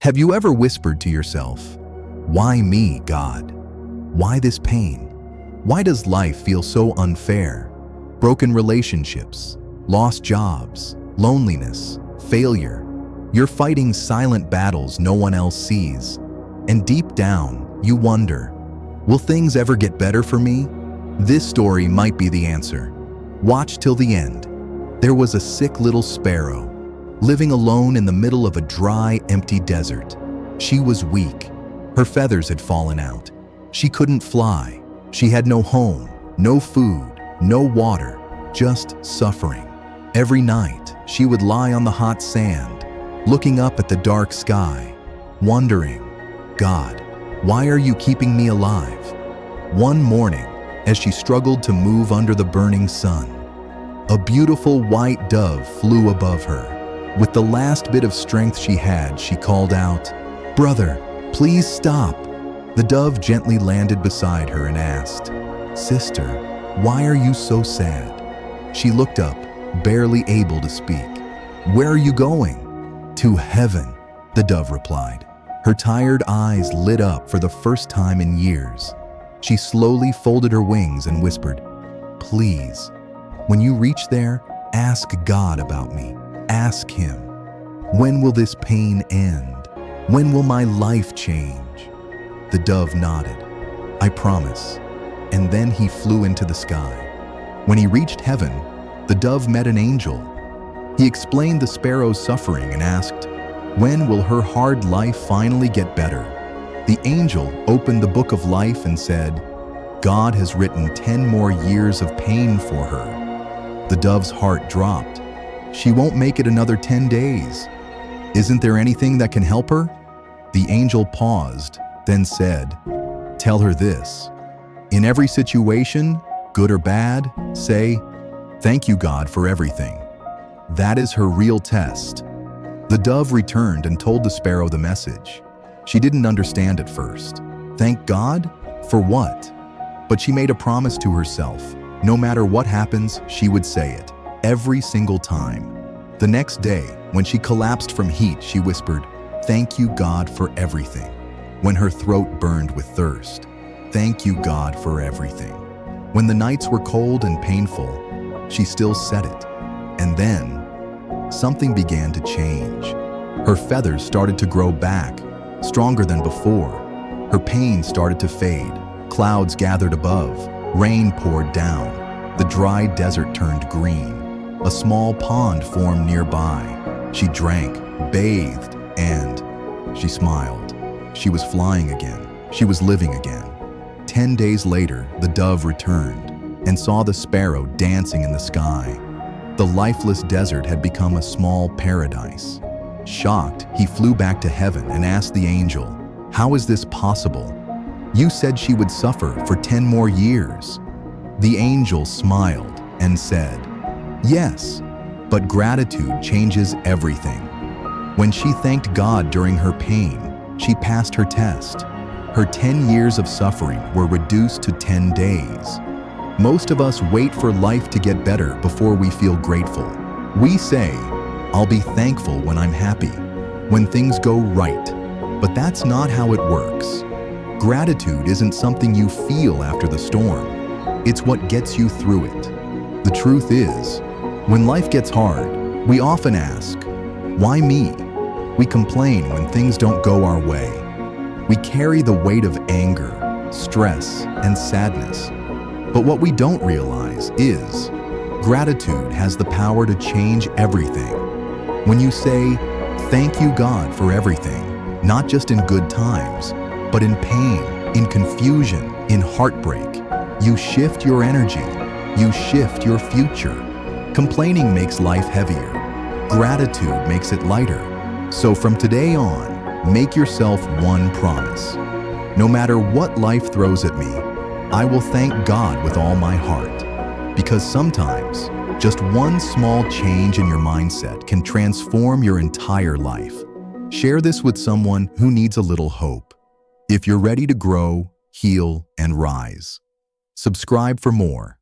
Have you ever whispered to yourself, "Why me, God? Why this pain? Why does life feel so unfair?" Broken relationships, lost jobs, loneliness, failure. You're fighting silent battles no one else sees. And deep down, you wonder, will things ever get better for me? This story might be the answer. Watch till the end. There was a sick little sparrow, living alone in the middle of a dry, empty desert. She was weak. Her feathers had fallen out. She couldn't fly. She had no home, no food, no water, just suffering. Every night, she would lie on the hot sand, looking up at the dark sky, wondering, "God, why are you keeping me alive?" One morning, as she struggled to move under the burning sun, a beautiful white dove flew above her. With the last bit of strength she had, she called out, "Brother, please stop." The dove gently landed beside her and asked, "Sister, why are you so sad?" She looked up, barely able to speak. "Where are you going?" "To heaven," the dove replied. Her tired eyes lit up for the first time in years. She slowly folded her wings and whispered, "Please, when you reach there, ask God about me. Ask Him. When will this pain end? When will my life change?" The dove nodded. "I promise." And then he flew into the sky. When he reached heaven, the dove met an angel. He explained the sparrow's suffering and asked, when will her hard life finally get better? The angel opened the book of life and said, God has written 10 more years of pain for her. The dove's heart dropped. She won't make it another 10 days. Isn't there anything that can help her? The angel paused, then said, tell her this. In every situation, good or bad, say, thank you, God, for everything. That is her real test. The dove returned and told the sparrow the message. She didn't understand at first. Thank God? For what? But she made a promise to herself. No matter what happens, she would say it, every single time. The next day, when she collapsed from heat, she whispered, thank you, God, for everything. When her throat burned with thirst, thank you, God, for everything. When the nights were cold and painful, she still said it. And then, something began to change. Her feathers started to grow back, stronger than before. Her pain started to fade. Clouds gathered above. Rain poured down. The dry desert turned green. A small pond formed nearby. She drank, bathed, and she smiled. She was flying again. She was living again. 10 days later, the dove returned and saw the sparrow dancing in the sky. The lifeless desert had become a small paradise. Shocked, he flew back to heaven and asked the angel, how is this possible? You said she would suffer for 10 more years. The angel smiled and said, yes, but gratitude changes everything. When she thanked God during her pain, she passed her test. Her 10 years of suffering were reduced to 10 days. Most of us wait for life to get better before we feel grateful. We say, I'll be thankful when I'm happy, when things go right. But that's not how it works. Gratitude isn't something you feel after the storm. It's what gets you through it. The truth is, when life gets hard, we often ask, why me? We complain when things don't go our way. We carry the weight of anger, stress, and sadness. But what we don't realize is, gratitude has the power to change everything. When you say, thank you, God, for everything, not just in good times, but in pain, in confusion, in heartbreak, you shift your energy, you shift your future. Complaining makes life heavier. Gratitude makes it lighter. So from today on, make yourself one promise. No matter what life throws at me, I will thank God with all my heart. Because sometimes, just one small change in your mindset can transform your entire life. Share this with someone who needs a little hope. If you're ready to grow, heal, and rise, subscribe for more.